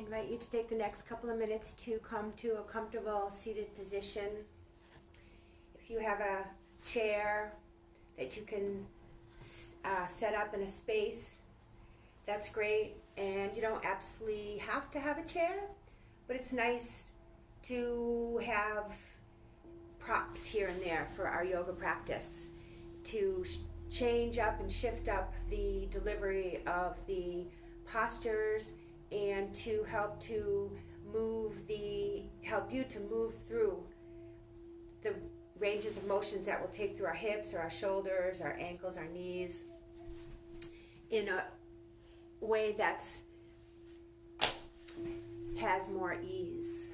invite you to take the next couple of minutes to come to a comfortable seated position. If you have a chair that you can set up in a space, that's great. And you don't absolutely have to have a chair, but it's nice to have props here and there for our yoga practice to change up and shift up the delivery of the postures and to help you to move through the ranges of motions that we'll take through our hips or our shoulders, our ankles, our knees in a way that's has more ease.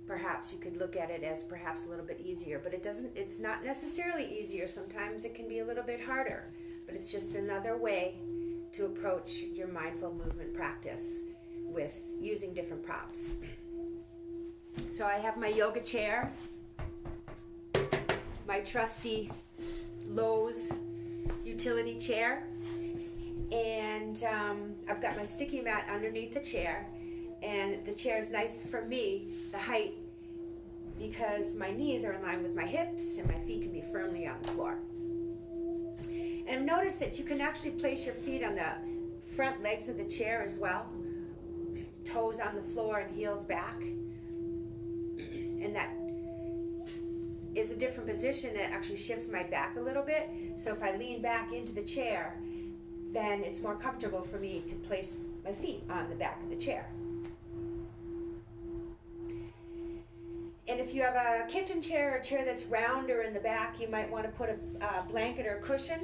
Perhaps you could look at it as perhaps a little bit easier, but it's not necessarily easier. Sometimes it can be a little bit harder, but it's just another way to approach your mindful movement practice with using different props. So I have my yoga chair, my trusty Lowe's utility chair, and I've got my sticky mat underneath the chair, and the chair is nice for me, the height, because my knees are in line with my hips and my feet can be firmly on the floor. And notice that you can actually place your feet on the front legs of the chair as well, toes on the floor and heels back, and that is a different position. It actually shifts my back a little bit, so if I lean back into the chair, then it's more comfortable for me to place my feet on the back of the chair. And if you have a kitchen chair or a chair that's rounder in the back, you might want to put a blanket or a cushion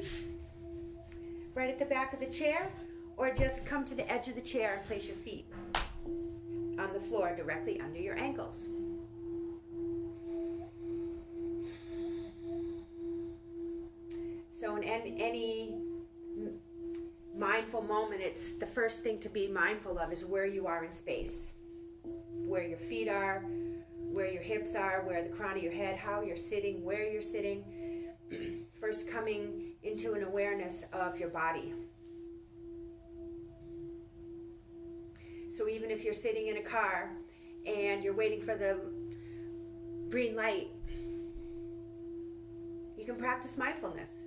right at the back of the chair, or just come to the edge of the chair and place your feet on the floor directly under your ankles. So in any mindful moment, it's the first thing to be mindful of is where you are in space, where your feet are, where your hips are, where the crown of your head, how you're sitting, where you're sitting. First coming into an awareness of your body. So even if you're sitting in a car and you're waiting for the green light, you can practice mindfulness.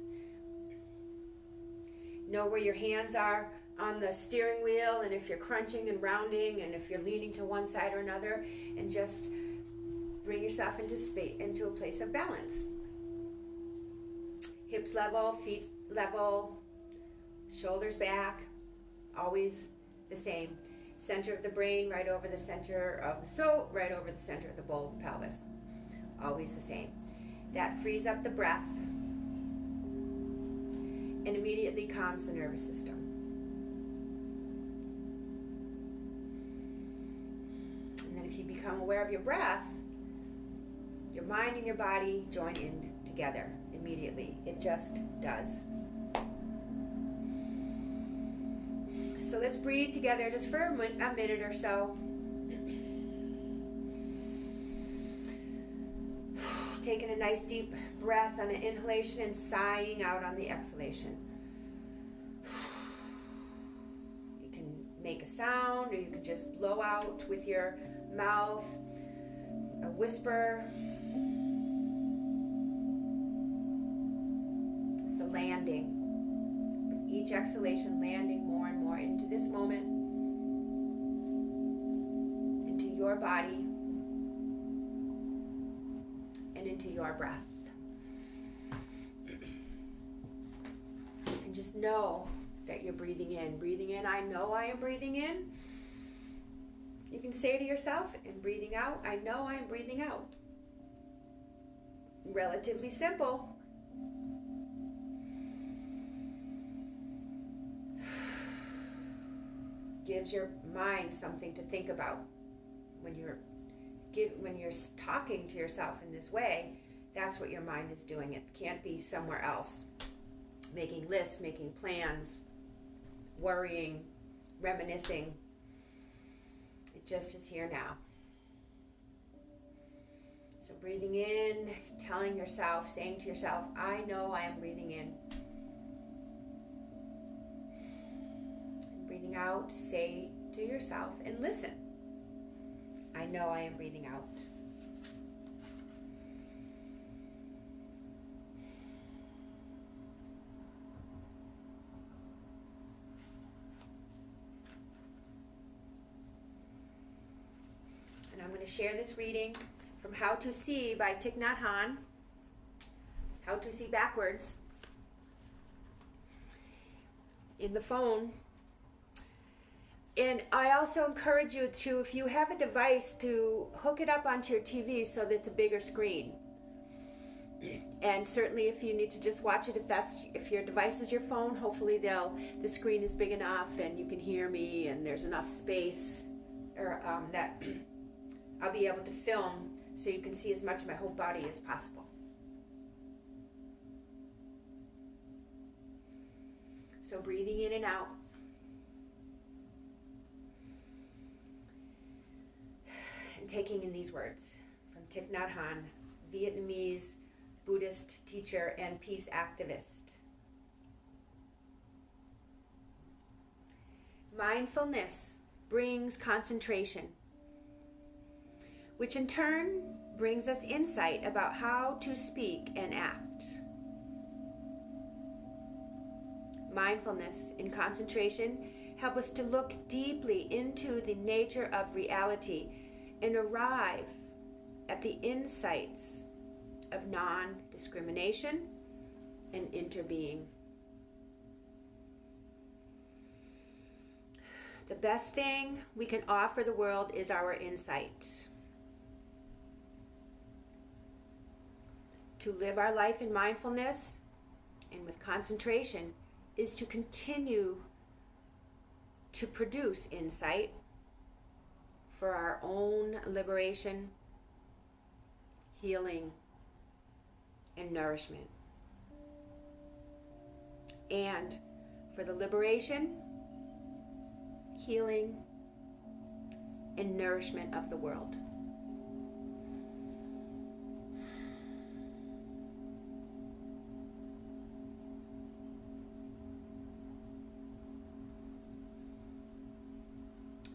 Know where your hands are on the steering wheel, and if you're crunching and rounding, and if you're leaning to one side or another, and just bring yourself into space, into a place of balance. Hips level, feet level, shoulders back, always the same. Center of the brain right over the center of the throat, right over the center of the bowl of the pelvis. Always the same. That frees up the breath and immediately calms the nervous system. And then if you become aware of your breath, your mind and your body join in together immediately. It just does. So let's breathe together just for a minute or so. Taking a nice deep breath on an inhalation and sighing out on the exhalation. You can make a sound, or you can just blow out with your mouth, a whisper. It's a landing. With each exhalation, landing more and more into this moment, into your body, and into your breath. And just know that you're breathing in. Breathing in, I know I am breathing in. You can say to yourself, and breathing out, I know I am breathing out. Relatively simple. Gives your mind something to think about. When you're talking to yourself in this way, that's what your mind is doing. It can't be somewhere else. Making lists, making plans, worrying, reminiscing. It just is here now. So breathing in, telling yourself, saying to yourself, I know I am breathing in. And breathing out, say to yourself and listen. I know I am breathing out. And I'm going to share this reading from How to See by Thich Nhat Hanh. How to See backwards. In the phone. And I also encourage you to, if you have a device, to hook it up onto your TV so that it's a bigger screen. And certainly if you need to just watch it, if your device is your phone, hopefully the screen is big enough and you can hear me and there's enough space or that I'll be able to film so you can see as much of my whole body as possible. So breathing in and out. And taking in these words from Thich Nhat Hanh, Vietnamese Buddhist teacher and peace activist. Mindfulness brings concentration, which in turn brings us insight about how to speak and act. Mindfulness and concentration help us to look deeply into the nature of reality and arrive at the insights of non-discrimination and interbeing. The best thing we can offer the world is our insight. To live our life in mindfulness and with concentration is to continue to produce insight for our own liberation, healing, and nourishment. And for the liberation, healing, and nourishment of the world.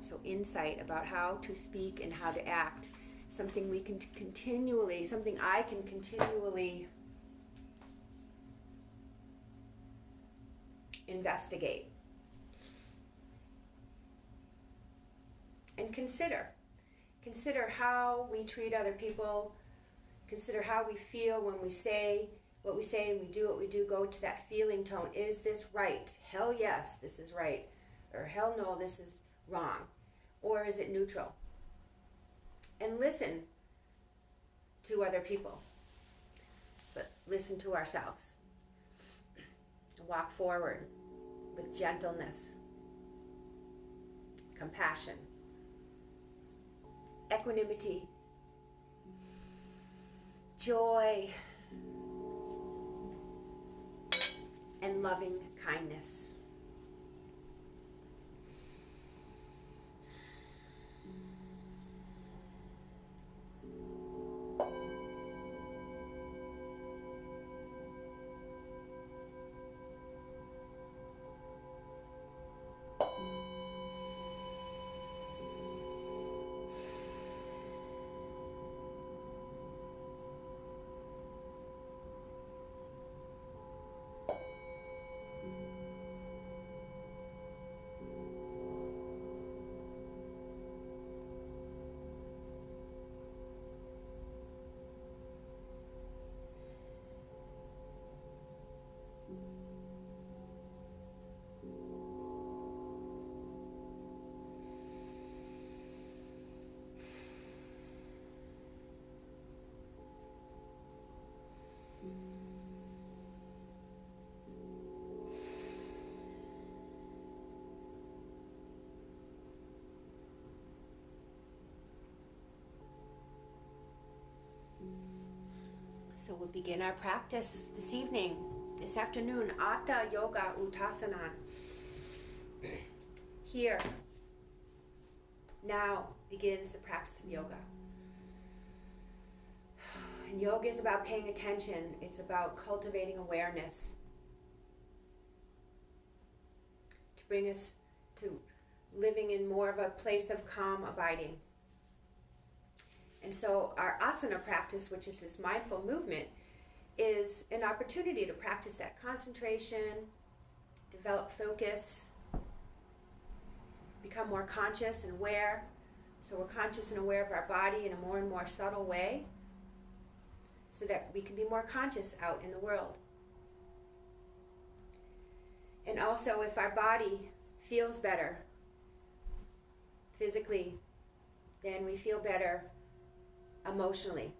So insight about how to speak and how to act, something I can continually investigate and consider how we treat other people, consider how we feel when we say what we say and we do what we do. Go to that feeling tone. Is this right? Hell yes, this is right. Or hell no, this is wrong. Or is it neutral? And listen to other people, but listen to ourselves. Walk forward with gentleness, compassion, equanimity, joy, and loving kindness. So we'll begin our practice this evening, this afternoon, Hatha Yoga Uttasana. Here, now begins the practice of yoga. And yoga is about paying attention. It's about cultivating awareness to bring us to living in more of a place of calm abiding. And so our asana practice, which is this mindful movement, is an opportunity to practice that concentration, develop focus, become more conscious and aware. So we're conscious and aware of our body in a more and more subtle way, so that we can be more conscious out in the world. And also, if our body feels better physically, then we feel better emotionally.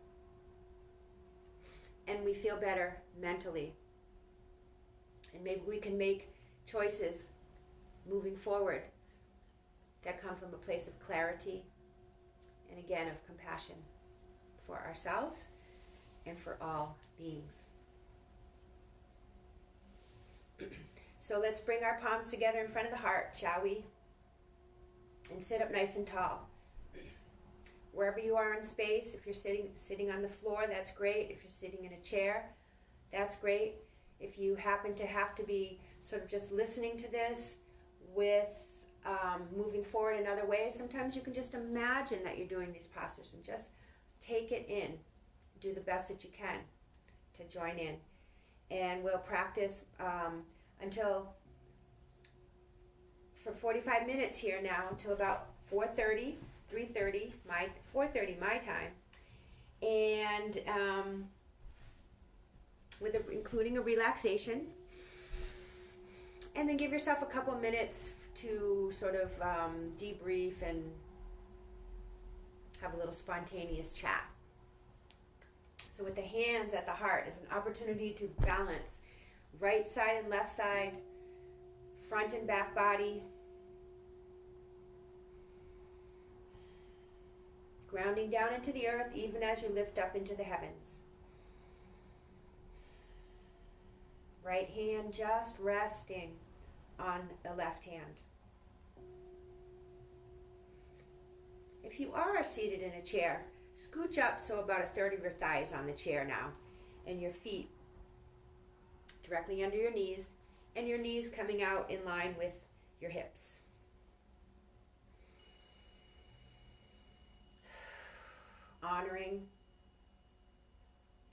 And we feel better mentally. And maybe we can make choices moving forward that come from a place of clarity and, again, of compassion for ourselves and for all beings. So let's bring our palms together in front of the heart, shall we? And sit up nice and tall. Wherever you are in space, if you're sitting on the floor, that's great. If you're sitting in a chair, that's great. If you happen to have to be sort of just listening to this with moving forward in other ways, sometimes you can just imagine that you're doing these postures and just take it in. Do the best that you can to join in. And we'll practice for 45 minutes here now, until about 4:30, 3:30, 4:30 my time, and including a relaxation. And then give yourself a couple minutes to sort of debrief and have a little spontaneous chat. So with the hands at the heart is an opportunity to balance right side and left side, front and back body, grounding down into the earth even as you lift up into the heavens. Right hand just resting on the left hand. If you are seated in a chair, scooch up so about a third of your thighs on the chair now, and your feet directly under your knees, and your knees coming out in line with your hips. Honoring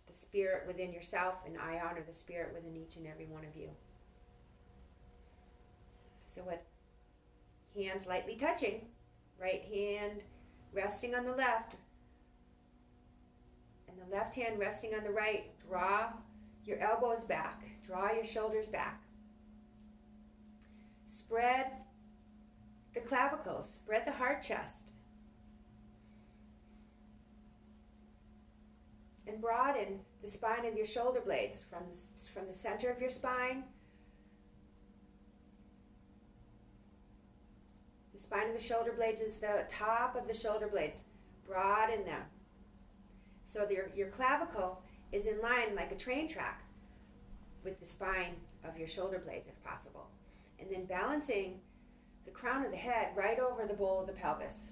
the spirit within yourself, and I honor the spirit within each and every one of you. So with hands lightly touching, right hand resting on the left, and the left hand resting on the right, draw your elbows back, draw your shoulders back. Spread the clavicles, spread the heart chest. And broaden the spine of your shoulder blades from the center of your spine. The spine of the shoulder blades is the top of the shoulder blades. Broaden them. So your clavicle is in line like a train track with the spine of your shoulder blades if possible. And then balancing the crown of the head right over the bowl of the pelvis.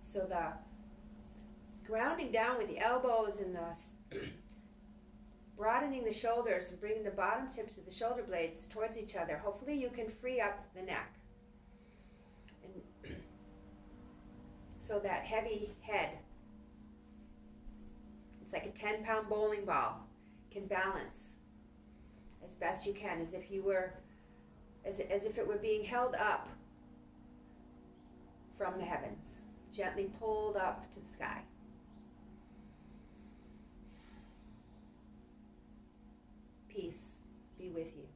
So the grounding down with the elbows and the broadening the shoulders and bringing the bottom tips of the shoulder blades towards each other. Hopefully you can free up the neck. And so that heavy head, it's like a 10-pound bowling ball, can balance as best you can, as if you were, as if it were being held up from the heavens, gently pulled up to the sky. Peace be with you.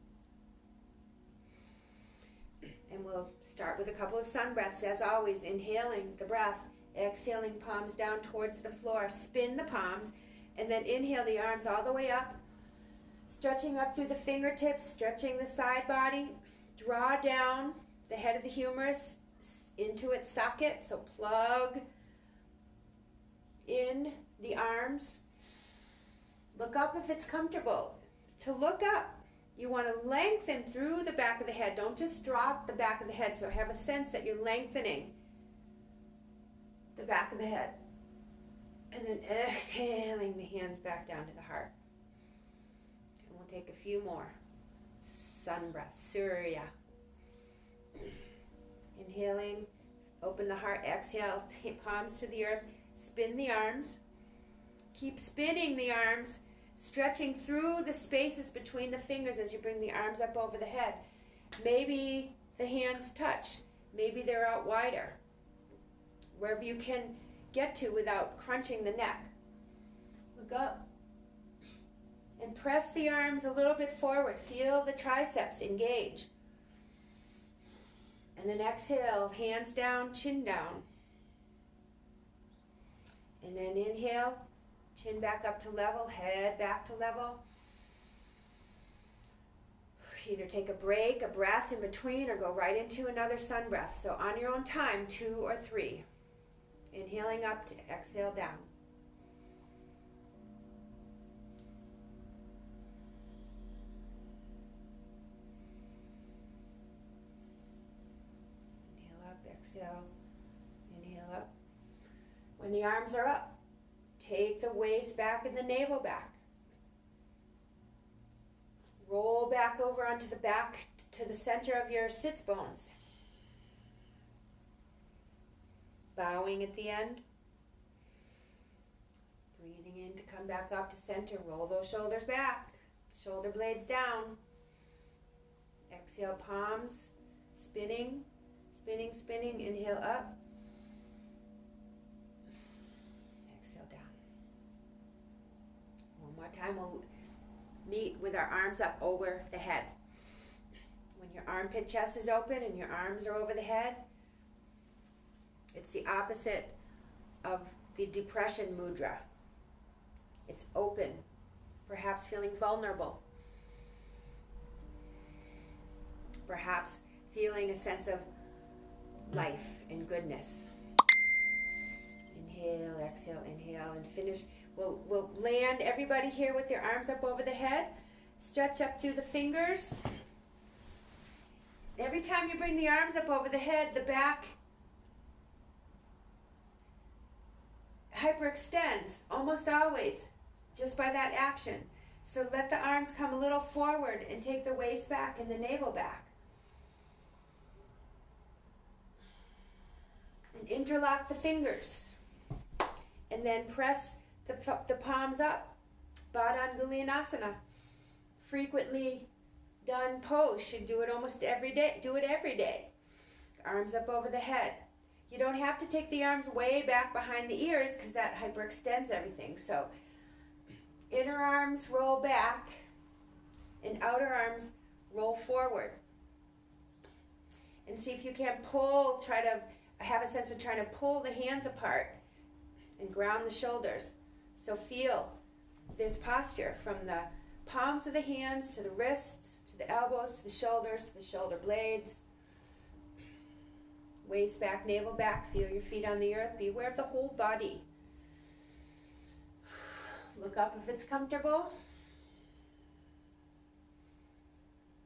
And we'll start with a couple of sun breaths, as always. Inhaling the breath, exhaling palms down towards the floor. Spin the palms, and then inhale the arms all the way up, stretching up through the fingertips, stretching the side body. Draw down the head of the humerus into its socket, so plug in the arms. Look up if it's comfortable. To look up, you want to lengthen through the back of the head. Don't just drop the back of the head. So have a sense that you're lengthening the back of the head. And then exhaling the hands back down to the heart. And we'll take a few more sun breaths. Surya. Inhaling, open the heart, exhale, palms to the earth, spin the arms. Keep spinning the arms, stretching through the spaces between the fingers as you bring the arms up over the head. Maybe the hands touch, maybe they're out wider. Wherever you can get to without crunching the neck. Look up and press the arms a little bit forward. Feel the triceps engage. And then exhale, hands down, chin down. And then inhale, chin back up to level, head back to level. Either take a break, a breath in between, or go right into another sun breath. So on your own time, 2 or 3. Inhaling up to exhale down. Inhale up, exhale, inhale up. When the arms are up, take the waist back and the navel back. Roll back over onto the back to the center of your sits bones. Bowing at the end. Breathing in to come back up to center. Roll those shoulders back. Shoulder blades down. Exhale, palms spinning, spinning, spinning. Inhale up. Exhale down. One more time. We'll meet with our arms up over the head. When your armpit chest is open and your arms are over the head, it's the opposite of the depression mudra. It's open, perhaps feeling vulnerable, perhaps feeling a sense of life and goodness. Inhale, exhale, inhale, and finish. We'll land everybody here with their arms up over the head. Stretch up through the fingers. Every time you bring the arms up over the head, the back hyperextends, almost always, just by that action. So let the arms come a little forward and take the waist back and the navel back. And interlock the fingers. And then press the palms up. Baddha-Anguliyanasana. Frequently done pose. Should do it almost every day. Do it every day. Arms up over the head. You don't have to take the arms way back behind the ears because that hyperextends everything. So inner arms roll back and outer arms roll forward. And see if you can pull, try to have a sense of trying to pull the hands apart and ground the shoulders. So feel this posture from the palms of the hands to the wrists, to the elbows, to the shoulders, to the shoulder blades. Waist back, navel back. Feel your feet on the earth. Be aware of the whole body. Look up if it's comfortable.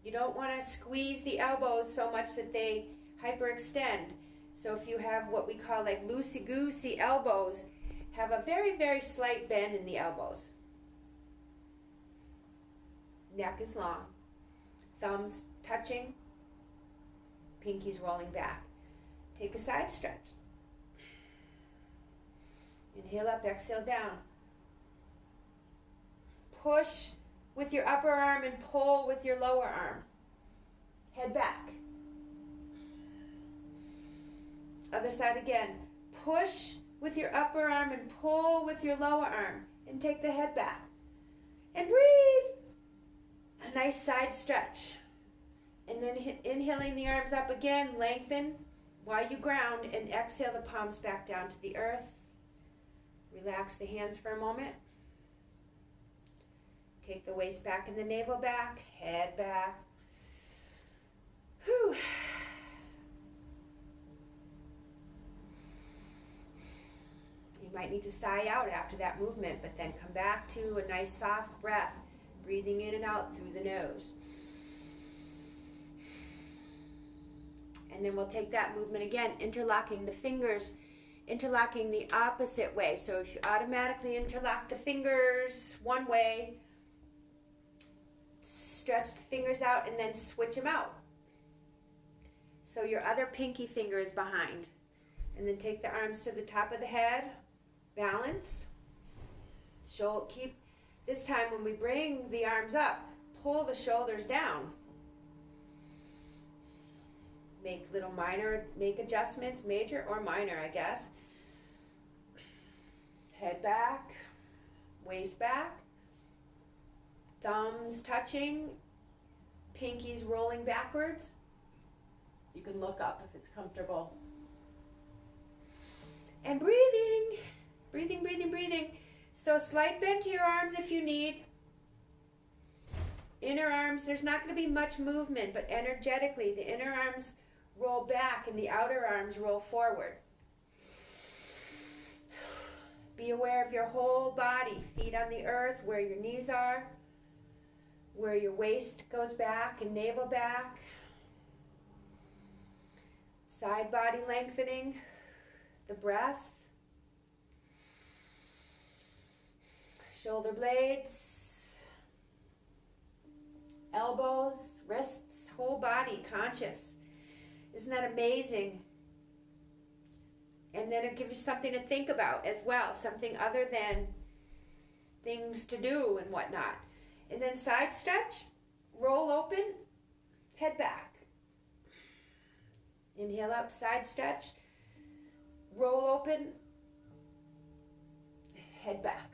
You don't want to squeeze the elbows so much that they hyperextend. So if you have what we call like loosey-goosey elbows, have a very, very slight bend in the elbows. Neck is long. Thumbs touching. Pinkies rolling back. Take a side stretch. Inhale up, exhale down. Push with your upper arm and pull with your lower arm. Head back. Other side again. Push with your upper arm and pull with your lower arm. And take the head back. And breathe. A nice side stretch. And then inhaling the arms up again, lengthen while you ground, and exhale the palms back down to the earth. Relax the hands for a moment. Take the waist back and the navel back, head back. Whew. You might need to sigh out after that movement, but then come back to a nice soft breath, breathing in and out through the nose. And then we'll take that movement again, interlocking the fingers, interlocking the opposite way. So if you automatically interlock the fingers one way, stretch the fingers out and then switch them out. so your other pinky finger is behind. And then take the arms to the top of the head, balance. Keep, this time when we bring the arms up, pull the shoulders down. Make adjustments, major or minor, I guess. Head back, waist back, thumbs touching, pinkies rolling backwards. You can look up if it's comfortable. And breathing, breathing, breathing, breathing. So slight bend to your arms if you need. Inner arms, there's not going to be much movement, but energetically, the inner arms roll back and the outer arms roll forward. Be aware of your whole body, feet on the earth, where your knees are, where your waist goes back and navel back. Side body lengthening, the breath. Shoulder blades, elbows, wrists, whole body conscious. Isn't that amazing? And then it gives you something to think about as well, something other than things to do and whatnot. And then side stretch, roll open, head back. Inhale up, side stretch, roll open, head back.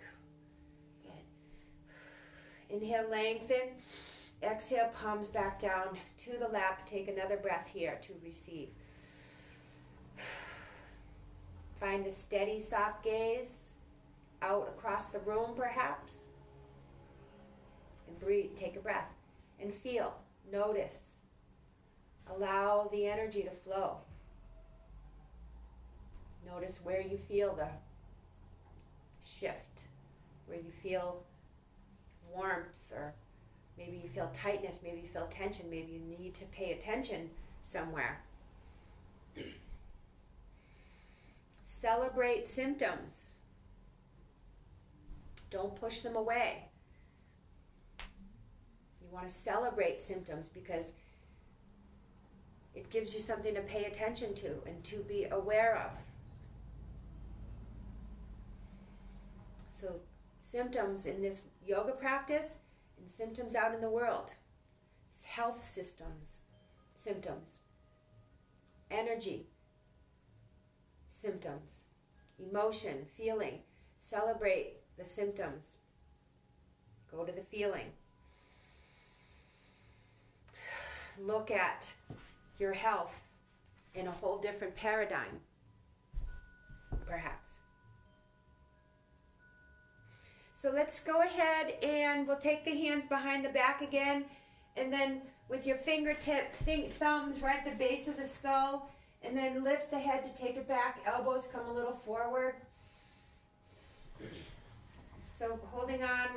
Good. Inhale, lengthen. Exhale, palms back down to the lap. Take another breath here to receive. Find a steady, soft gaze out across the room, perhaps. And breathe, take a breath. And feel, notice. Allow the energy to flow. Notice where you feel the shift, where you feel warmth, or maybe you feel tightness, maybe you feel tension, maybe you need to pay attention somewhere. Celebrate symptoms. Don't push them away. You want to celebrate symptoms because it gives you something to pay attention to and to be aware of. So symptoms in this yoga practice and symptoms out in the world. Health systems, symptoms. Energy, symptoms. Emotion, feeling. Celebrate the symptoms. Go to the feeling. Look at your health in a whole different paradigm, perhaps. So let's go ahead and we'll take the hands behind the back again, and then with your thumbs right at the base of the skull, and then lift the head to take it back. Elbows come a little forward. So holding on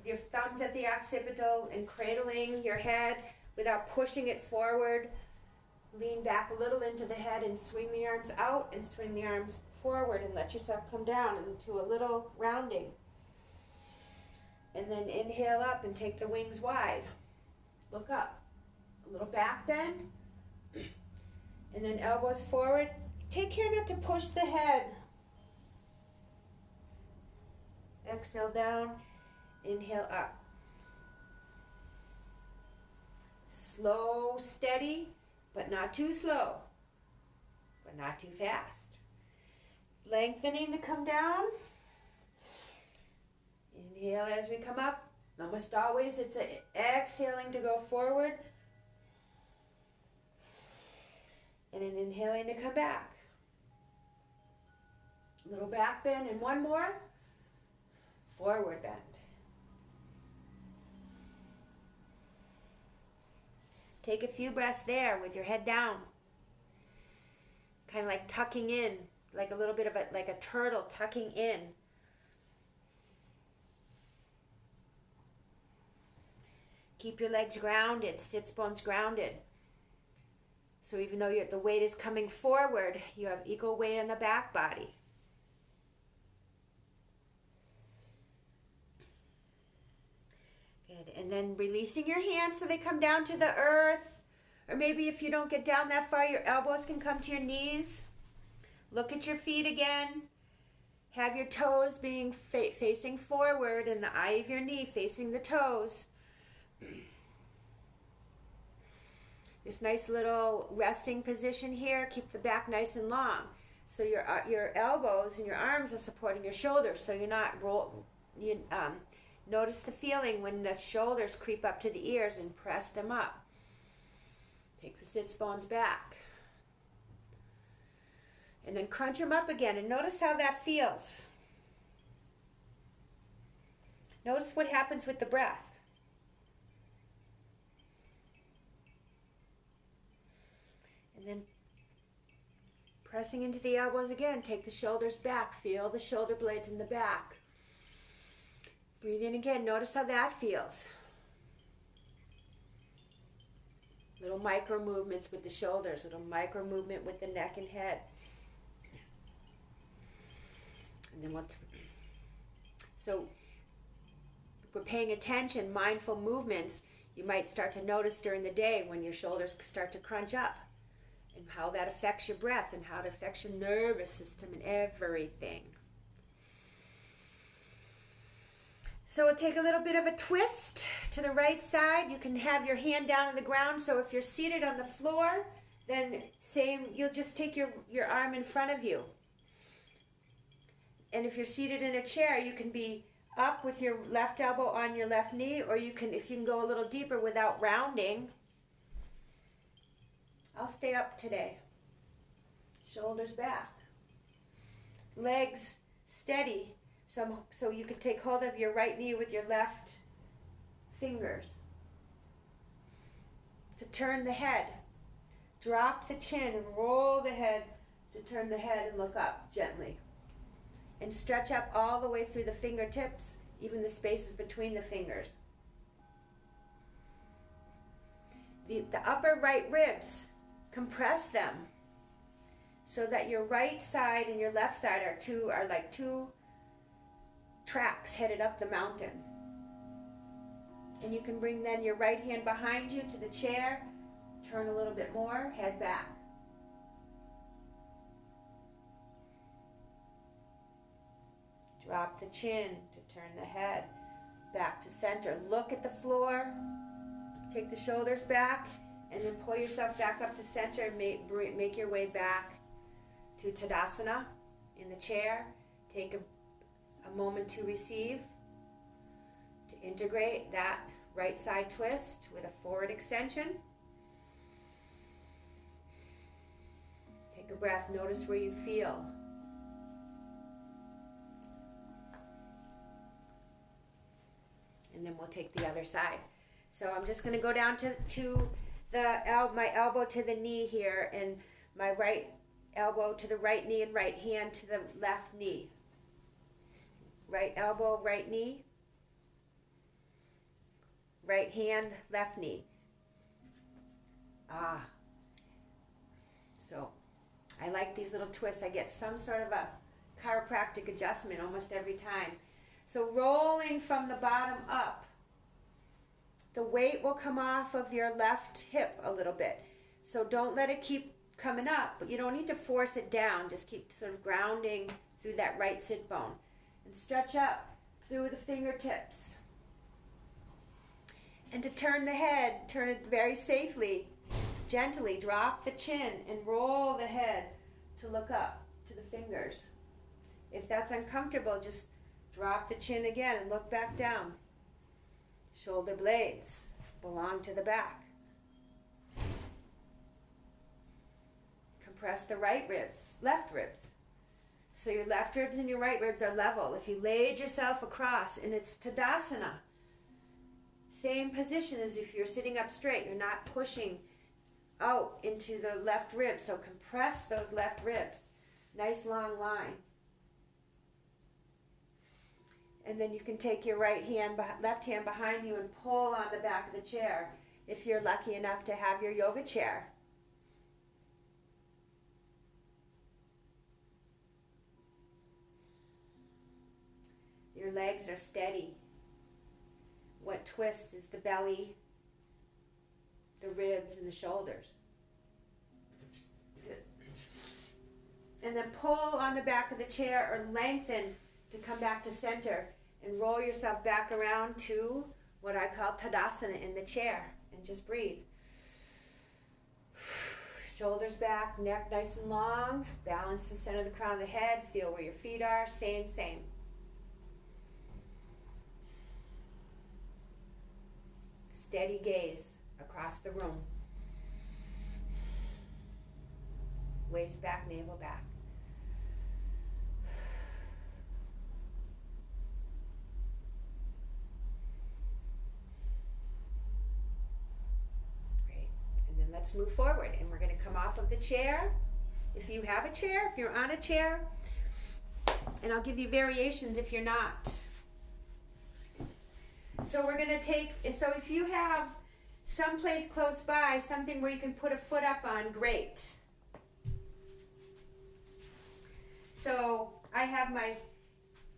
your thumbs at the occipital and cradling your head without pushing it forward. Lean back a little into the head and swing the arms out and swing the arms forward and let yourself come down into a little rounding. And then inhale up and take the wings wide. Look up. A little back bend. And then elbows forward. Take care not to push the head. Exhale down. Inhale up. Slow, steady, but not too slow, but not too fast. Lengthening to come down. Inhale as we come up. Almost always it's exhaling to go forward. And then inhaling to come back. Little back bend and one more. Forward bend. Take a few breaths there with your head down. Kind of like tucking in, like a little bit of like a turtle tucking in. Keep your legs grounded, sits bones grounded. So even though the weight is coming forward, you have equal weight in the back body. Good. And then releasing your hands so they come down to the earth. Or maybe if you don't get down that far, your elbows can come to your knees. Look at your feet again. Have your toes being facing forward and the eye of your knee facing the toes. This nice little resting position here. Keep the back nice and long. So your elbows and your arms are supporting your shoulders, so you're not notice the feeling when the shoulders creep up to the ears and press them up. Take the sits bones back. And then crunch them up again and notice how that feels. Notice what happens with the breath. And then pressing into the elbows again, take the shoulders back. Feel the shoulder blades in the back. Breathe in again. Notice how that feels. Little micro movements with the shoulders, little micro movement with the neck and head. And then so if we're paying attention, mindful movements, you might start to notice during the day when your shoulders start to crunch up and how that affects your breath and how it affects your nervous system and everything. So take a little bit of a twist to the right side. You can have your hand down on the ground. So if you're seated on the floor, then you'll just take your arm in front of you. And if you're seated in a chair, you can be up with your left elbow on your left knee, or if you can go a little deeper without rounding. I'll stay up today. Shoulders back. Legs steady. So you can take hold of your right knee with your left fingers. To turn the head. Drop the chin and roll the head to turn the head and look up gently. And stretch up all the way through the fingertips, even the spaces between the fingers. The upper right ribs, compress them so that your right side and your left side are like two tracks headed up the mountain. And you can bring then your right hand behind you to the chair, turn a little bit more, head back. Drop the chin to turn the head back to center. Look at the floor. Take the shoulders back and then pull yourself back up to center and make your way back to Tadasana in the chair. Take a moment to receive, to integrate that right side twist with a forward extension. Take a breath. Notice where you feel. And then we'll take the other side. So I'm just going to go down to my elbow to the knee here, and my right elbow to the right knee and right hand to the left knee. Right elbow, right knee. Right hand, left knee. So I like these little twists. I get some sort of a chiropractic adjustment almost every time. So rolling from the bottom up, the weight will come off of your left hip a little bit. So don't let it keep coming up, but you don't need to force it down. Just keep sort of grounding through that right sit bone. And stretch up through the fingertips. And to turn the head, turn it very safely, gently. Drop the chin and roll the head to look up to the fingers. If that's uncomfortable, just drop the chin again and look back down. Shoulder blades belong to the back. Compress the right ribs, left ribs. So your left ribs and your right ribs are level. If you laid yourself across, and it's Tadasana, same position as if you're sitting up straight. You're not pushing out into the left rib. So compress those left ribs. Nice long line. And then you can take your left hand behind you and pull on the back of the chair if you're lucky enough to have your yoga chair. Your legs are steady. What twists is the belly, the ribs and the shoulders. Good. And then pull on the back of the chair or lengthen to come back to center and roll yourself back around to what I call Tadasana in the chair, and just breathe. Shoulders back, neck nice and long, balance the center of the crown of the head, feel where your feet are, same. Steady gaze across the room. Waist back, navel back. Great. And then let's move forward. And we're going to come off of the chair. If you have a chair, if you're on a chair, and I'll give you variations if you're not. So we're going to take, so if you have someplace close by, something where you can put a foot up on, great. So I have my,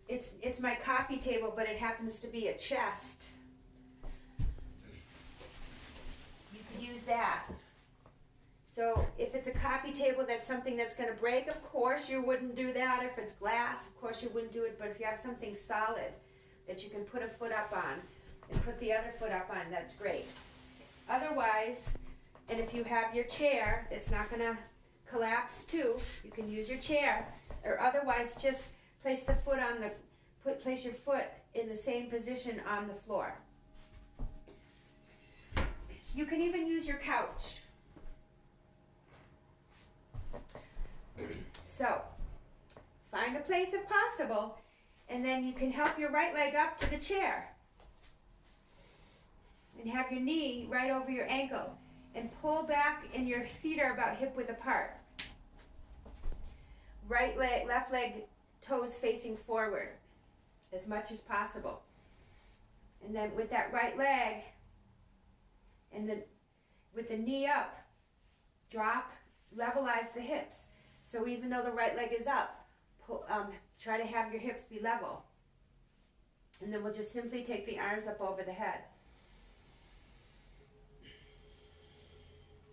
it's my coffee table, but it happens to be a chest. You could use that. So if it's a coffee table, that's something that's going to break, of course you wouldn't do that. If it's glass, of course you wouldn't do it. But if you have something solid that you can put a foot up on and put the other foot up on, that's great. Otherwise, and if you have your chair that's not going to collapse too, you can use your chair. Or otherwise, just place the foot on the, place your foot in the same position on the floor. You can even use your couch. So, find a place if possible, and then you can help your right leg up to the chair. And have your knee right over your ankle. And pull back, and your feet are about hip width apart. Right leg, left leg, toes facing forward as much as possible. And then with that right leg, and then with the knee up, drop, levelize the hips. So even though the right leg is up, try to have your hips be level. And then we'll just simply take the arms up over the head.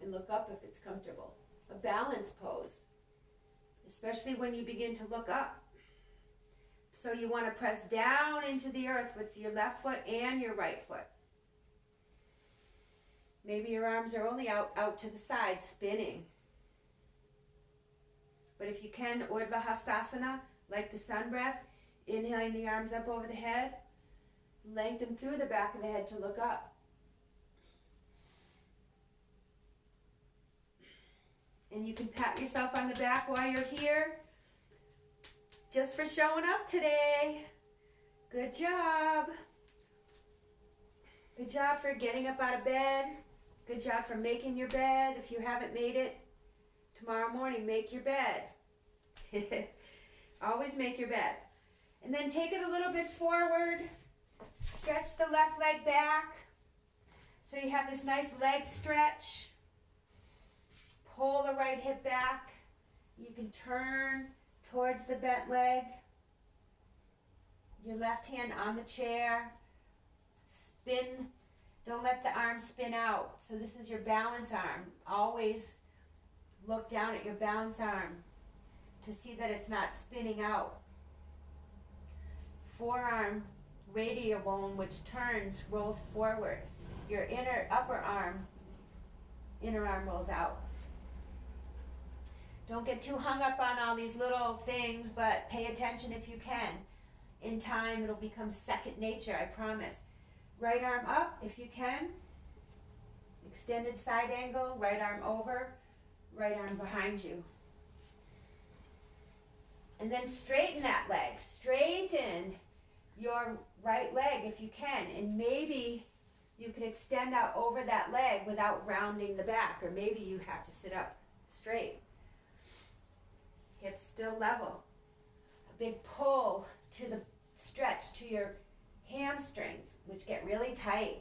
And look up if it's comfortable. A balance pose, especially when you begin to look up. So you want to press down into the earth with your left foot and your right foot. Maybe your arms are only out to the side, spinning. But if you can, Urdhva Hastasana, like the sun breath, inhaling the arms up over the head, lengthen through the back of the head to look up. And you can pat yourself on the back while you're here, just for showing up today. Good job. Good job for getting up out of bed. Good job for making your bed. If you haven't made it, tomorrow morning, make your bed. Always make your bed. And then take it a little bit forward. Stretch the left leg back. So you have this nice leg stretch. Pull the right hip back. You can turn towards the bent leg. Your left hand on the chair. Spin. Don't let the arm spin out. So this is your balance arm. Always look down at your balance arm to see that it's not spinning out. Forearm radial bone, which turns, rolls forward. Your inner arm rolls out. Don't get too hung up on all these little things, but pay attention if you can. In time, it'll become second nature, I promise. Right arm up if you can. Extended side angle, right arm over, right arm behind you. And then straighten that leg. Straighten your right leg if you can. And maybe you can extend out over that leg without rounding the back. Or maybe you have to sit up straight. Hips still level. A big pull to the stretch to your hamstrings, which get really tight.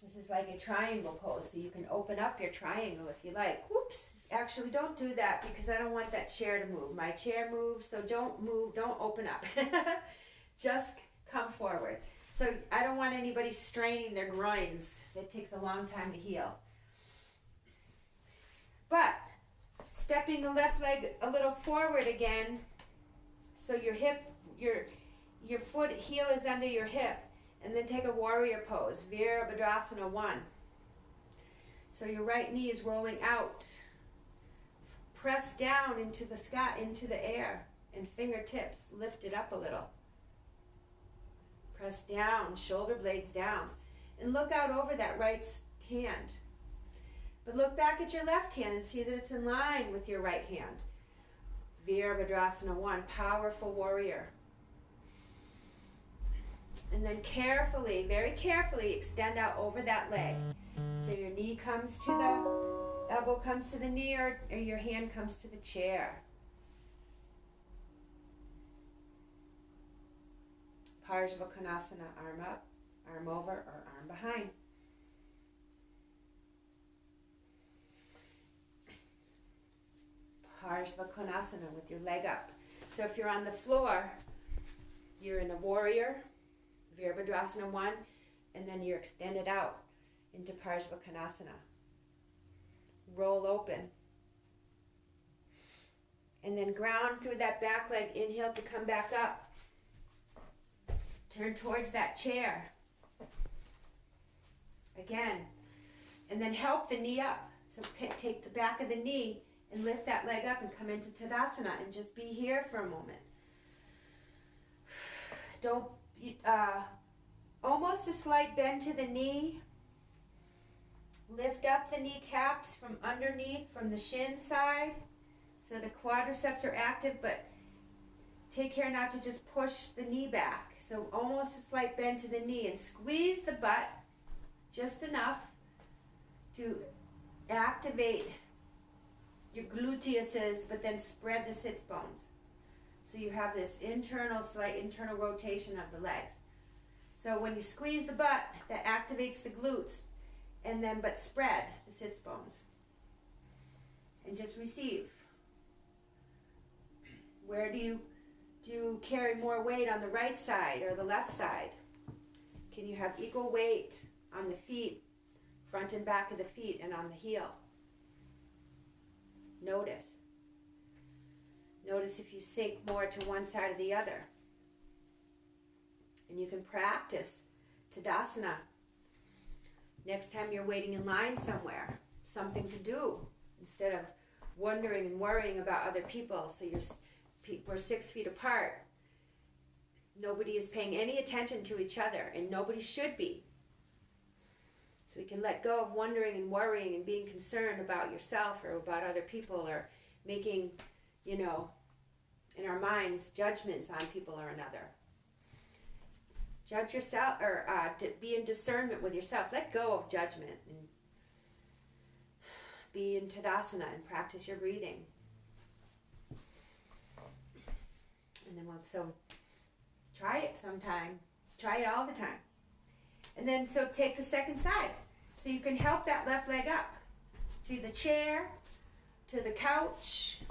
This is like a triangle pose, so you can open up your triangle if you like. Whoops! Actually, don't do that because I don't want that chair to move. My chair moves, so don't move, don't open up. Just come forward. So I don't want anybody straining their groins. That takes a long time to heal. But stepping the left leg a little forward again, so your hip, your foot heel is under your hip, and then take a warrior pose, Virabhadrasana 1. So your right knee is rolling out. Press down into the sky, into the air, and fingertips lift it up a little. Press down, shoulder blades down, and look out over that right hand. But look back at your left hand and see that it's in line with your right hand. Virabhadrasana 1, powerful warrior. And then carefully, very carefully, extend out over that leg. So your knee comes to the, elbow comes to the knee, or your hand comes to the chair. Parsvakonasana, arm up, arm over, or arm behind. Parsvakonasana with your leg up. So if you're on the floor, you're in a warrior, Virabhadrasana 1, and then you're extended out into Parsvakonasana. Roll open. And then ground through that back leg. Inhale to come back up. Turn towards that chair. Again. And then help the knee up. So take the back of the knee and lift that leg up and come into Tadasana and just be here for a moment. Don't, almost a slight bend to the knee. Lift up the kneecaps from underneath, from the shin side. So the quadriceps are active, but take care not to just push the knee back. So almost a slight bend to the knee and squeeze the butt just enough to activate your gluteuses, but then spread the sits bones. So you have this slight internal rotation of the legs. So when you squeeze the butt, that activates the glutes, and then but spread the sits bones. And just receive. Where do you carry more weight, on the right side or the left side? Can you have equal weight on the feet, front and back of the feet, and on the heel? Notice. Notice if you sink more to one side or the other. And you can practice Tadasana. Next time you're waiting in line somewhere, something to do, instead of wondering and worrying about other people. So we're 6 feet apart. Nobody is paying any attention to each other, and nobody should be. So we can let go of wondering and worrying and being concerned about yourself or about other people, or making, in our minds, judgments on people or another. Judge yourself, or be in discernment with yourself. Let go of judgment and be in Tadasana and practice your breathing. And then so try it sometime. Try it all the time. And then so take the second side. So you can help that left leg up to the chair, to the couch,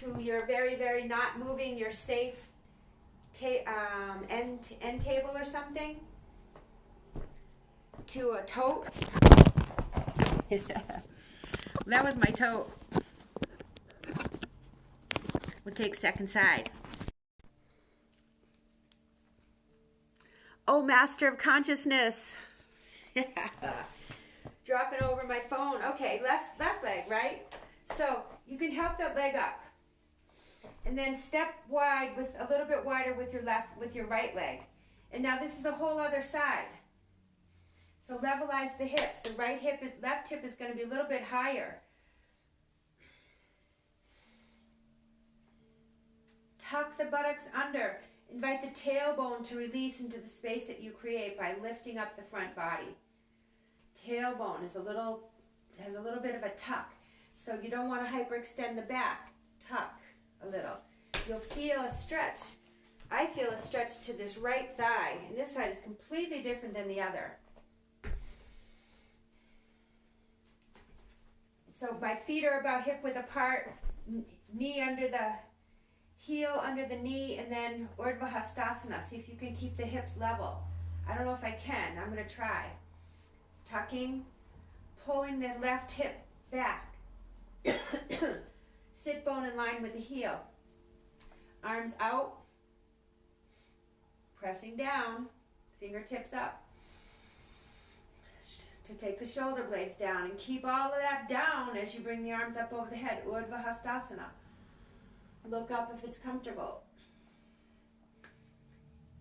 to your very, very not moving, your safe end table or something, to a tote. That was my tote. We'll take second side. Oh, Master of Consciousness. Dropping over my phone. Okay, left leg, right? So you can help that leg up. And then step wide, with a little bit wider with your right leg. And now this is a whole other side. So levelize the hips. The left hip is going to be a little bit higher. Tuck the buttocks under. Invite the tailbone to release into the space that you create by lifting up the front body. Tailbone has a little bit of a tuck. So you don't want to hyperextend the back. Tuck a little. You'll feel a stretch. I feel a stretch to this right thigh, and this side is completely different than the other. So my feet are about hip width apart, knee under the heel, under the knee, and then Urdhva Hastasana. See if you can keep the hips level. I don't know if I can. I'm going to try. Tucking, pulling the left hip back. Sit bone in line with the heel. Arms out, pressing down, fingertips up. To take the shoulder blades down and keep all of that down as you bring the arms up over the head. Urdhva Hastasana. Look up if it's comfortable.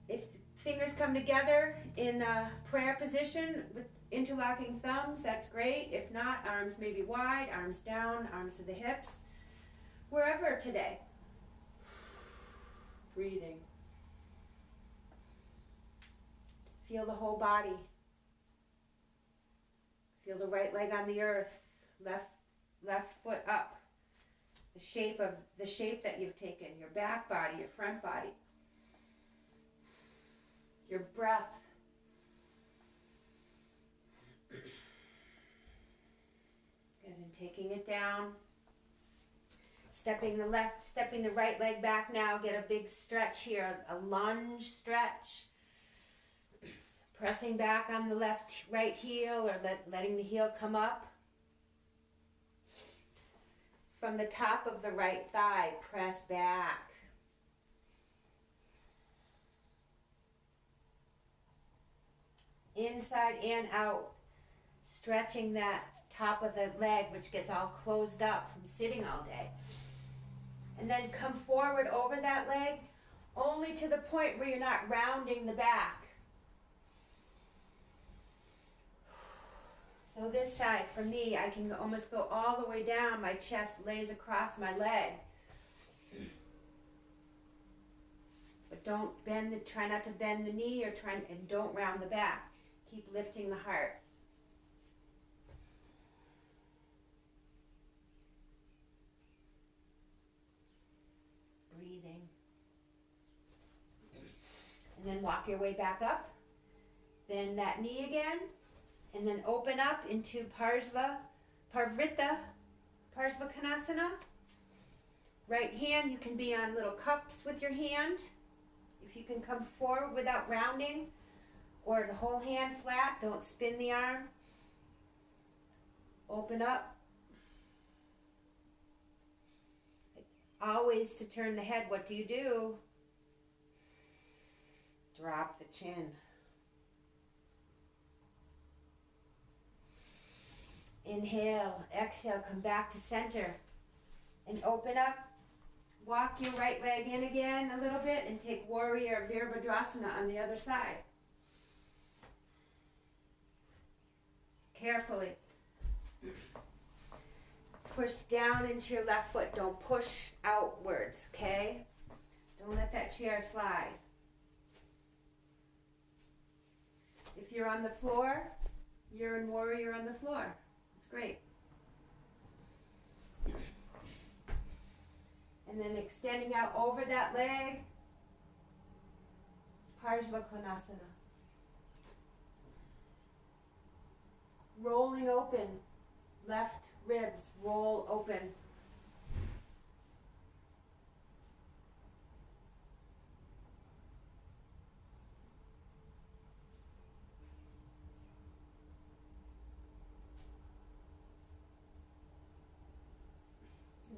If the fingers come together in a prayer position with interlocking thumbs, that's great. If not, arms maybe wide, arms down, arms to the hips. Wherever today. Breathing. Feel the whole body. Feel the right leg on the earth, left foot up. The shape that you've taken, your back body, your front body. Your breath. Good, and taking it down. Stepping the right leg back now. Get a big stretch here, a lunge stretch. Pressing back on the right heel, or letting the heel come up. From the top of the right thigh, press back. Inside and out, stretching that top of the leg, which gets all closed up from sitting all day. And then come forward over that leg, only to the point where you're not rounding the back. So this side, for me, I can almost go all the way down. My chest lays across my leg. But try not to bend the knee, and don't round the back. Keep lifting the heart. Breathing. And then walk your way back up. Bend that knee again. And then open up into Parvrita Konasana. Right hand, you can be on little cups with your hand. If you can come forward without rounding, or the whole hand flat, don't spin the arm. Open up. Always to turn the head, what do? Drop the chin. Inhale, exhale, come back to center and open up. Walk your right leg in again a little bit and take Warrior Virabhadrasana on the other side. Carefully. Push down into your left foot. Don't push outwards, okay? Don't let that chair slide. If you're on the floor, you're in Warrior on the floor. Great. And then extending out over that leg, Parshva Konasana. Rolling open, left ribs roll open.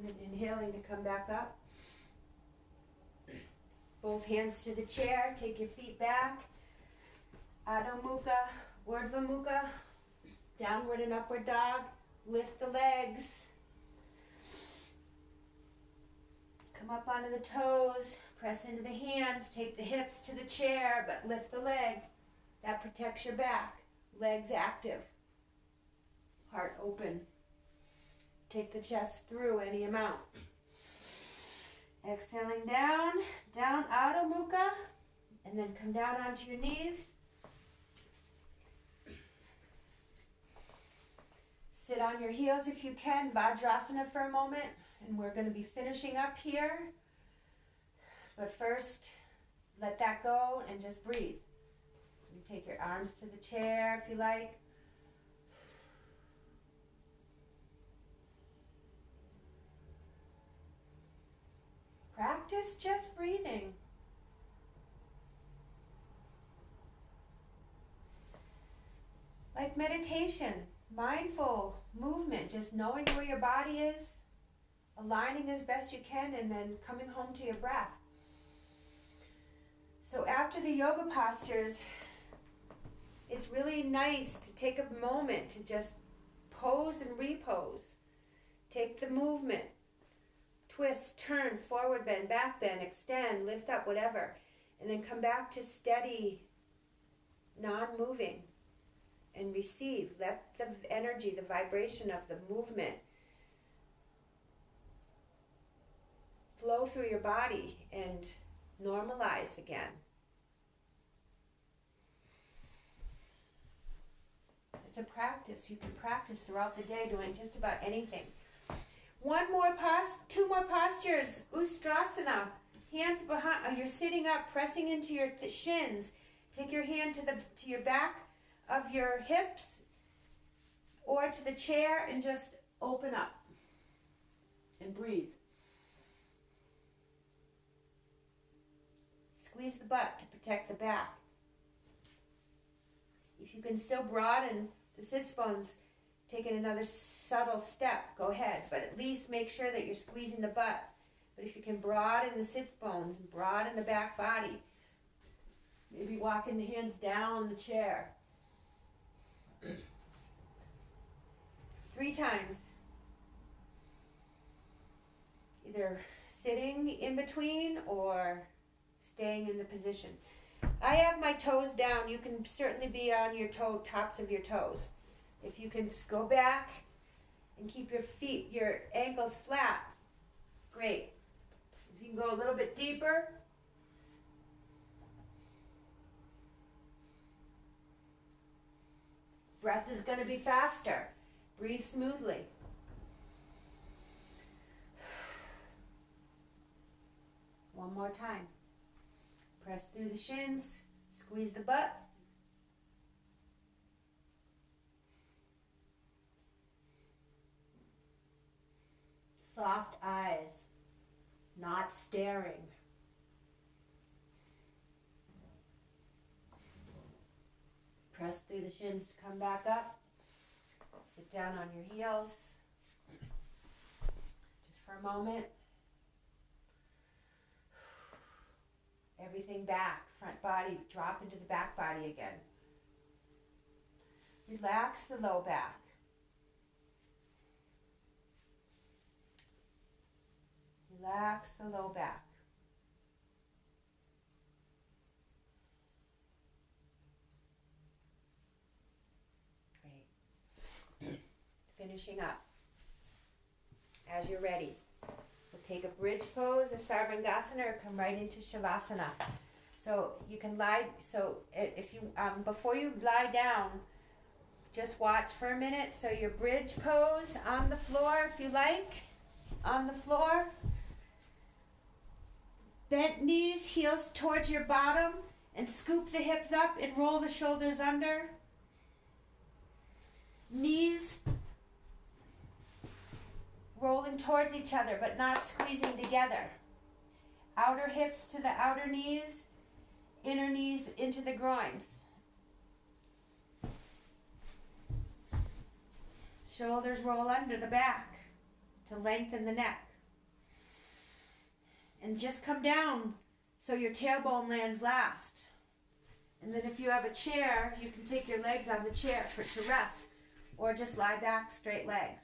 And then inhaling to come back up. Both hands to the chair. Take your feet back. Adho Mukha, Urdhva Mukha. Downward and upward dog. Lift the legs. Come up onto the toes. Press into the hands. Take the hips to the chair, but lift the legs. That protects your back. Legs active. Heart open. Take the chest through any amount. Exhaling down, Adho Mukha, and then come down onto your knees. Sit on your heels if you can, Vajrasana for a moment, and we're going to be finishing up here. But first, let that go and just breathe. You take your arms to the chair if you like. Practice just breathing. Like meditation, mindful movement, just knowing where your body is, aligning as best you can, and then coming home to your breath. So after the yoga postures, it's really nice to take a moment to just pose and repose. Take the movement, twist, turn, forward bend, back bend, extend, lift up, whatever, and then come back to steady, non-moving, and receive. Let the energy, the vibration of the movement flow through your body and normalize again. It's a practice. You can practice throughout the day doing just about anything. Two more postures. Ustrasana. Hands behind. You're sitting up, pressing into your shins. Take your hand to your back of your hips or to the chair and just open up and breathe. Squeeze the butt to protect the back. If you can still broaden the sits bones, take it another subtle step, go ahead. But at least make sure that you're squeezing the butt. But if you can broaden the sits bones and broaden the back body, maybe walking the hands down the chair. 3 times. Either sitting in between or staying in the position. I have my toes down. You can certainly be on your tops of your toes. If you can go back and keep your ankles flat, great. If you can go a little bit deeper, breath is going to be faster. Breathe smoothly. One more time. Press through the shins, squeeze the butt. Soft eyes, not staring. Press through the shins to come back up. Sit down on your heels. Just for a moment. Everything back, front body, drop into the back body again. Relax the low back. Relax the low back. Great. Finishing up. As you're ready, we'll take a bridge pose, a sarvangasana, or come right into shavasana. So you can lie. So if you before you lie down, just watch for a minute. So your bridge pose on the floor, if you like, on the floor. Bent knees, heels towards your bottom, and scoop the hips up and roll the shoulders under. Knees rolling towards each other, but not squeezing together. Outer hips to the outer knees, inner knees into the groins. Shoulders roll under the back to lengthen the neck. And just come down so your tailbone lands last. And then if you have a chair, you can take your legs on the chair to rest, or just lie back, straight legs.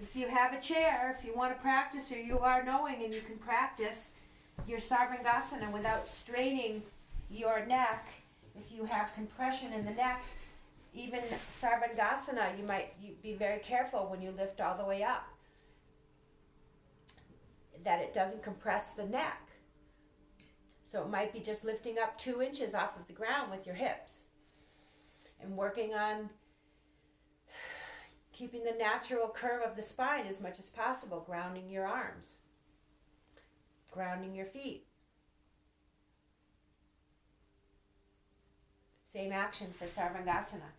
If you have a chair, if you want to practice, or you are knowing and you can practice your sarvangasana without straining your neck, if you have compression in the neck, even sarvangasana, you be very careful when you lift all the way up, that it doesn't compress the neck. So it might be just lifting up 2 inches off of the ground with your hips and working on keeping the natural curve of the spine as much as possible, grounding your arms, grounding your feet. Same action for sarvangasana.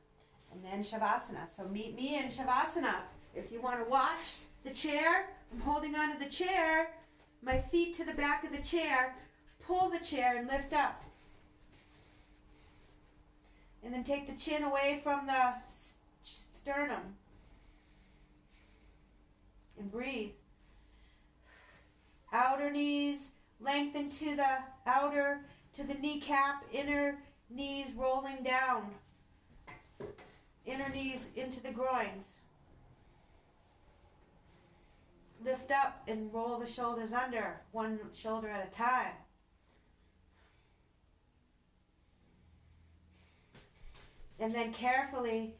And then shavasana. So meet me in shavasana. If you want to watch the chair, I'm holding onto the chair, my feet to the back of the chair, pull the chair and lift up. And then take the chin away from the sternum. And breathe. Outer knees lengthen to the outer, to the kneecap, inner knees rolling down. Inner knees into the groins. Lift up and roll the shoulders under, one shoulder at a time. And then carefully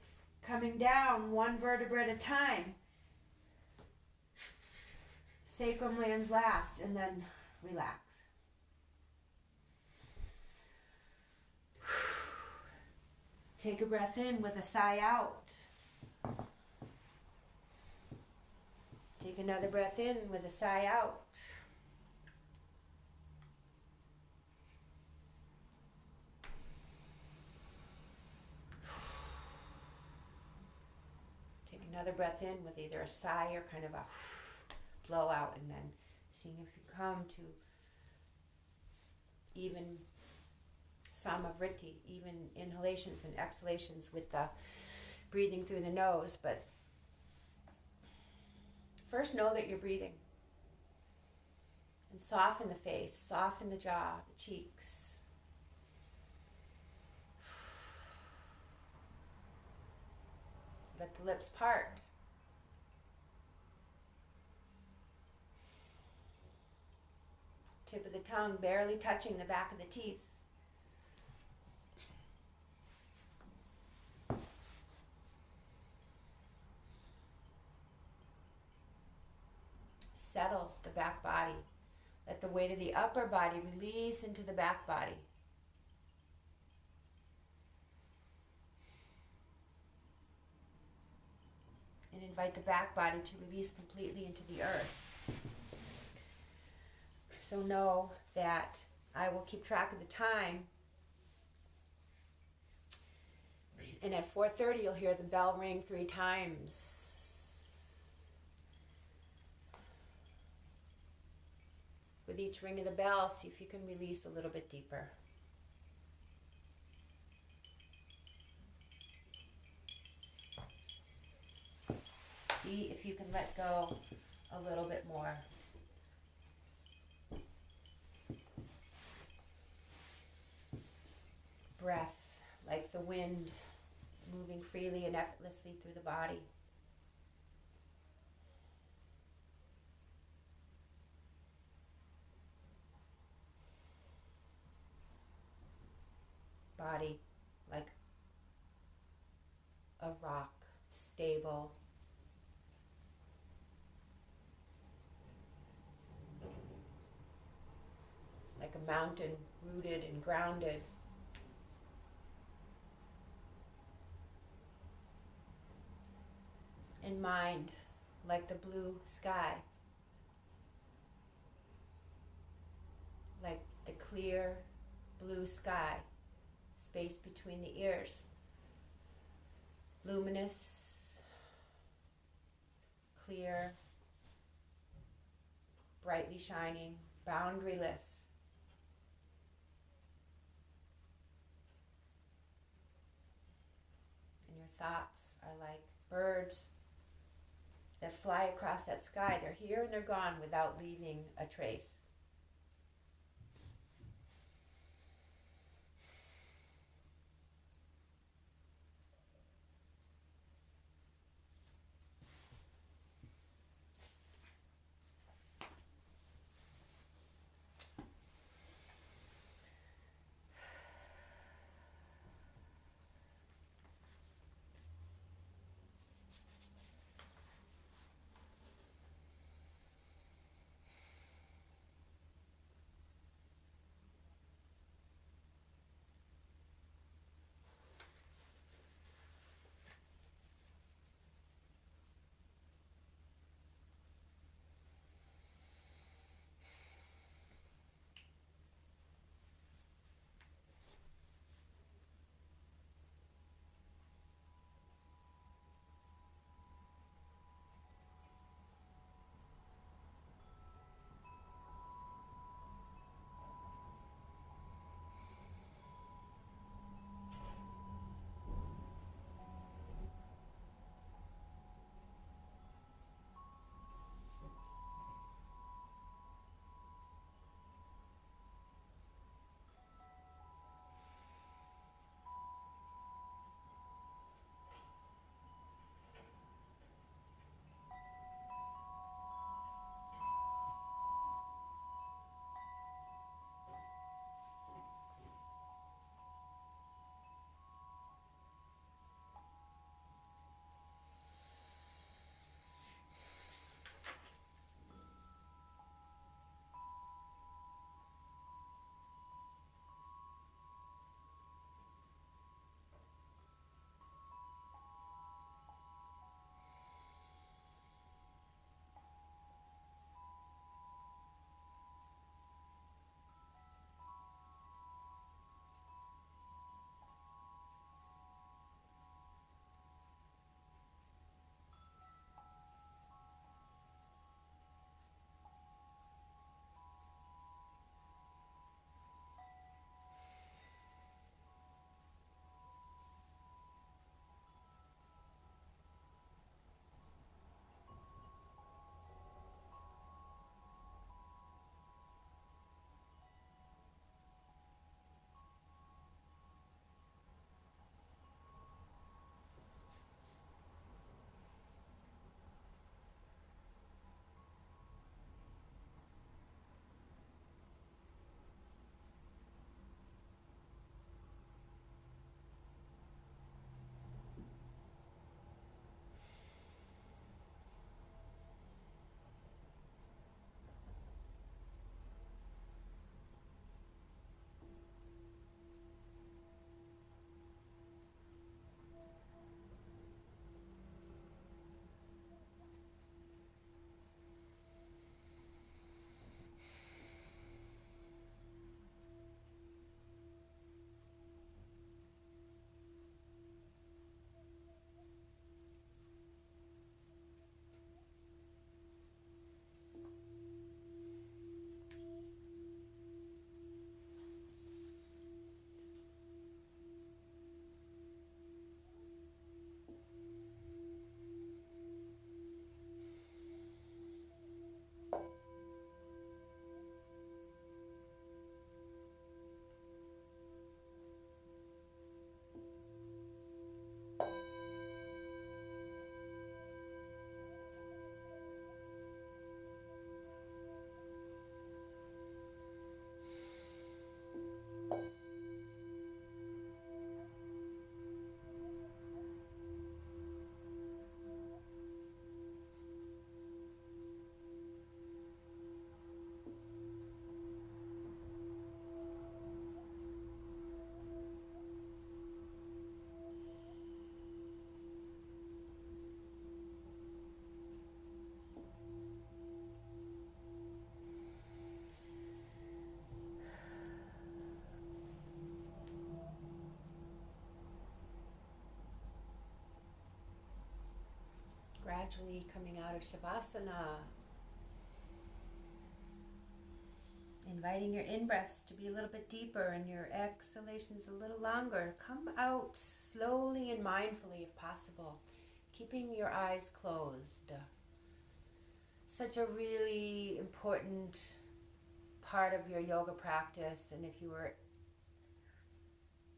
coming down one vertebra at a time. Sacrum lands last, and then relax. Take a breath in with a sigh out. Take another breath in with a sigh out. Take another breath in with either a sigh or kind of a blow out, and then seeing if you come to even samavriti, even inhalations and exhalations with the breathing through the nose. But first know that you're breathing. And soften the face, soften the jaw, the cheeks. Let the lips part. Tip of the tongue barely touching the back of the teeth. Settle the back body. Let the weight of the upper body release into the back body. And invite the back body to release completely into the earth. So know that I will keep track of the time. And at 4:30 you'll hear the bell ring 3 times. With each ring of the bell, see if you can release a little bit deeper. See if you can let go a little bit more. Breath, like the wind, moving freely and effortlessly through the body. Body like a rock, stable. Like a mountain, rooted and grounded. And mind, like the blue sky. Like the clear blue sky. Space between the ears. Luminous, clear, brightly shining, boundaryless. And your thoughts are like birds that fly across that sky. They're here and they're gone without leaving a trace. gradually coming out of Shavasana. Inviting your in-breaths to be a little bit deeper and your exhalations a little longer. Come out slowly and mindfully if possible, keeping your eyes closed. Such a really important part of your yoga practice, and if you were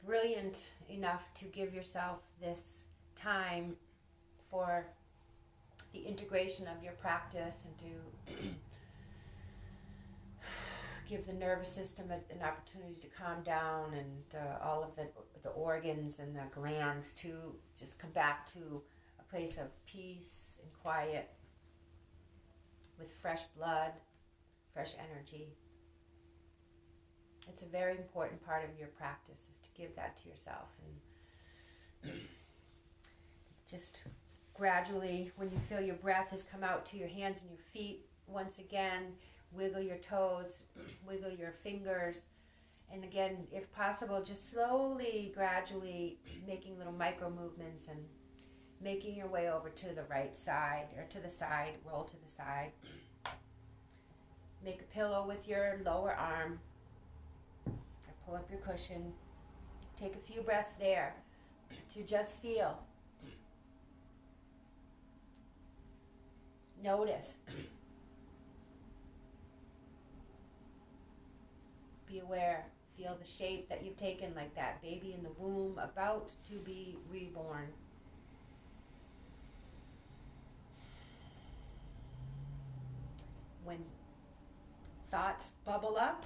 brilliant enough to give yourself this time for the integration of your practice and to give the nervous system an opportunity to calm down, and all of the organs and the glands to just come back to a place of peace and quiet with fresh blood, fresh energy. It's a very important part of your practice, is to give that to yourself. And just gradually, when you feel your breath has come out to your hands and your feet, once again, wiggle your toes, wiggle your fingers. And again, if possible, just slowly, gradually making little micro movements and making your way over to the right side, or to the side, roll to the side. Make a pillow with your lower arm. Pull up your cushion. Take a few breaths there to just feel. Notice. Be aware. Feel the shape that you've taken, like that baby in the womb about to be reborn. When thoughts bubble up,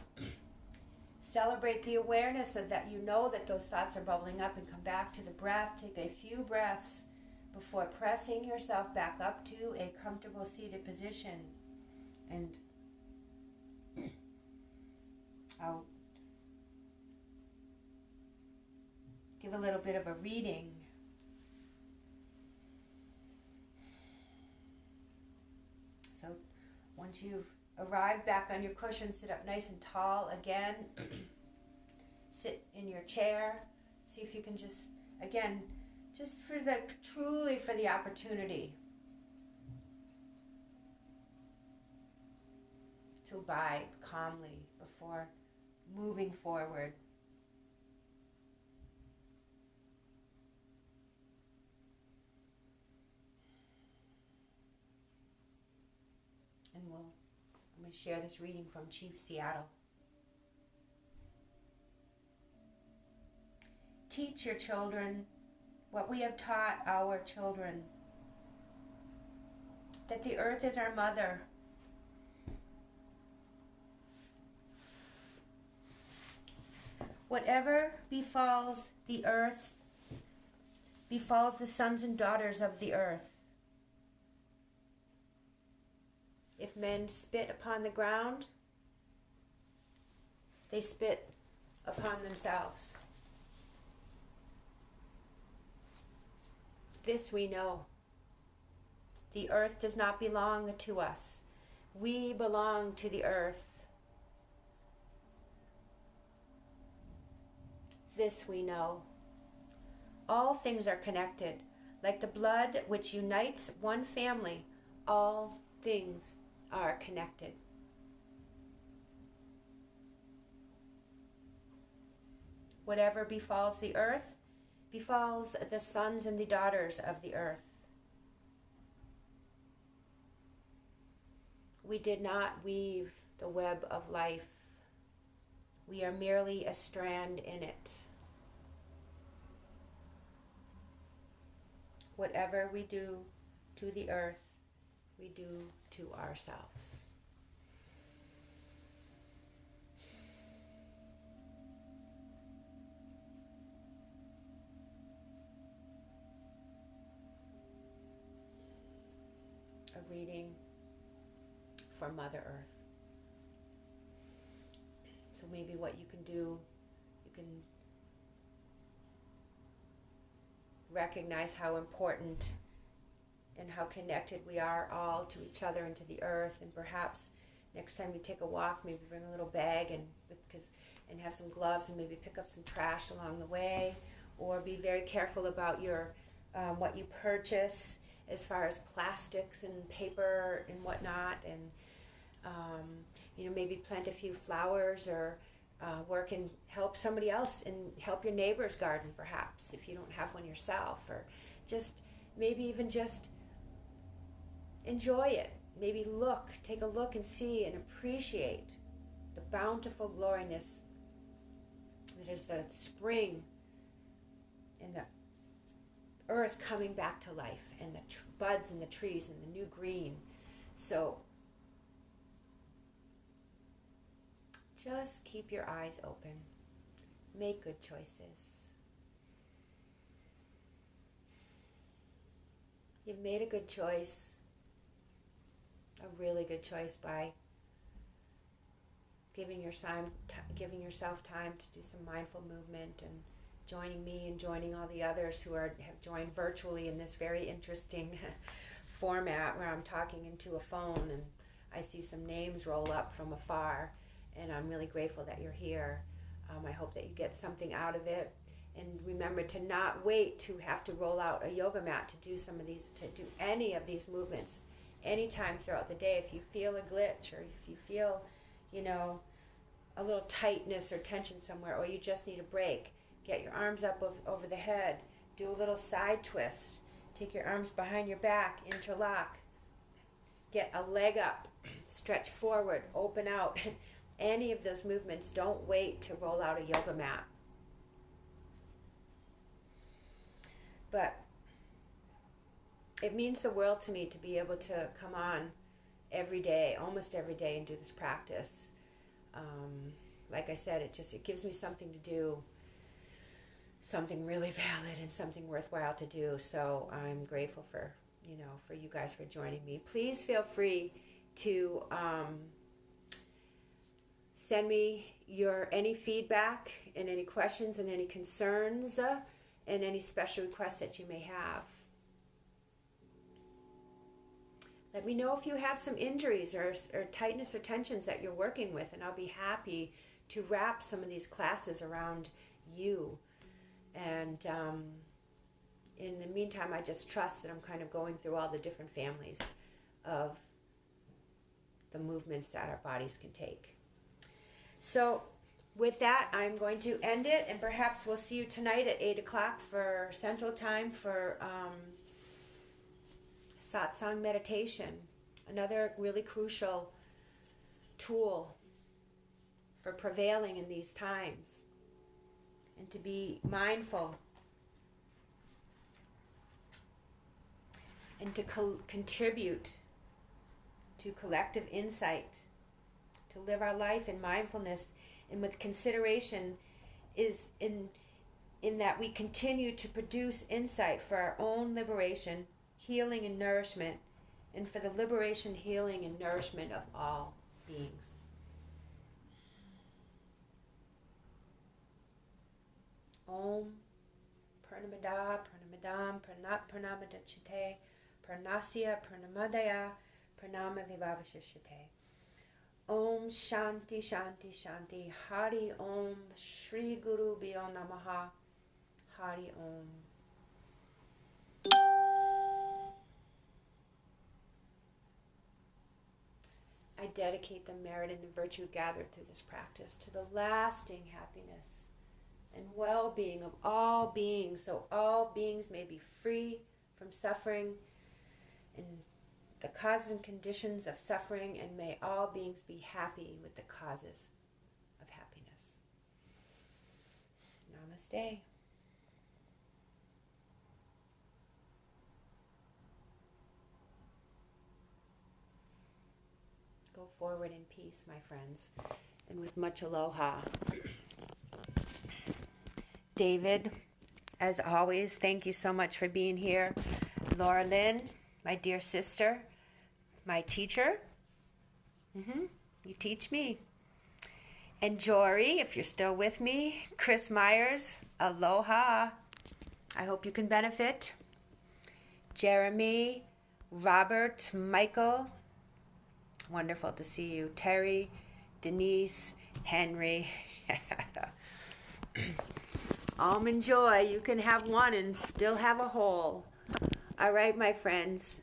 celebrate the awareness of that. You know that those thoughts are bubbling up, and come back to the breath. Take a few breaths before pressing yourself back up to a comfortable seated position. And I'll give a little bit of a reading. So once you've arrived back on your cushion, sit up nice and tall again. Sit in your chair. See if you can just, again, just truly for the opportunity to abide calmly before moving forward. And I'm going to share this reading from Chief Seattle. Teach your children what we have taught our children, that the earth is our mother. Whatever befalls the earth befalls the sons and daughters of the earth. If men spit upon the ground, they spit upon themselves. This we know. The earth does not belong to us. We belong to the earth. This we know. All things are connected. Like the blood which unites one family, all things are connected. Whatever befalls the earth befalls the sons and the daughters of the earth. We did not weave the web of life. We are merely a strand in it. Whatever we do to the earth, we do to ourselves. A reading for Mother Earth. So maybe what you can do, you can recognize how important and how connected we are all to each other and to the earth. And perhaps next time you take a walk, maybe bring a little bag and have some gloves, and maybe pick up some trash along the way, or be very careful about your what you purchase, as far as plastics and paper and whatnot, and maybe plant a few flowers, or work and help somebody else and help your neighbor's garden, perhaps, if you don't have one yourself, or just maybe even just enjoy it. Maybe take a look and see and appreciate the bountiful gloriness that is the spring and the earth coming back to life, and the buds and the trees and the new green. So just keep your eyes open. Make good choices. You've made a good choice, a really good choice, by giving yourself time to do some mindful movement, and joining me and joining all the others who have joined virtually in this very interesting format where I'm talking into a phone and I see some names roll up from afar, and I'm really grateful that you're here. I hope that you get something out of it, and remember to not wait to have to roll out a yoga mat to do any of these movements anytime throughout the day. If you feel a glitch, or if you feel a little tightness or tension somewhere, or you just need a break, get your arms up over the head, do a little side twist, take your arms behind your back, interlock, get a leg up, stretch forward, open out. Any of those movements, don't wait to roll out a yoga mat. But it means the world to me to be able to come on every day, almost every day, and do this practice. Like I said, it gives me something to do, something really valid and something worthwhile to do. So I'm grateful for you guys for joining me. Please feel free to send me any feedback and any questions and any concerns and any special requests that you may have. Let me know if you have some injuries or tightness or tensions that you're working with, and I'll be happy to wrap some of these classes around you. And in the meantime, I just trust that I'm kind of going through all the different families of the movements that our bodies can take. So with that, I'm going to end it, and perhaps we'll see you tonight at 8 o'clock for Central Time for satsang meditation, another really crucial tool for prevailing in these times, and to be mindful and to contribute to collective insight, to live our life in mindfulness and with consideration, is in that we continue to produce insight for our own liberation, healing and nourishment, and for the liberation, healing, and nourishment of all beings. Om Purnamada Purnamadam Purnat Purnamadachite Purnasya Purnamadaya Purnama Vivavashishite. Om Shanti Shanti Shanti. Hari Om. Shri Guru Bhyo Namaha. Hari Om. I dedicate the merit and the virtue gathered through this practice to the lasting happiness and well-being of all beings, so all beings may be free from suffering and the causes and conditions of suffering, and may all beings be happy with the causes of happiness. Namaste. Go forward in peace, my friends, and with much aloha. David, as always, thank you so much for being here. Laura Lynn, my dear sister, my teacher. You teach me. And Jory, if you're still with me. Chris Myers, aloha. I hope you can benefit. Jeremy, Robert, Michael, wonderful to see you. Terry, Denise, Henry. Almond Joy, you can have one and still have a whole. All right, my friends.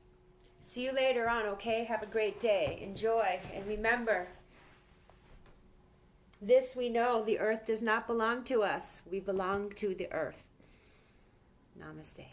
See you later on, okay? Have a great day. Enjoy. And remember, this we know, the earth does not belong to us. We belong to the earth. Namaste.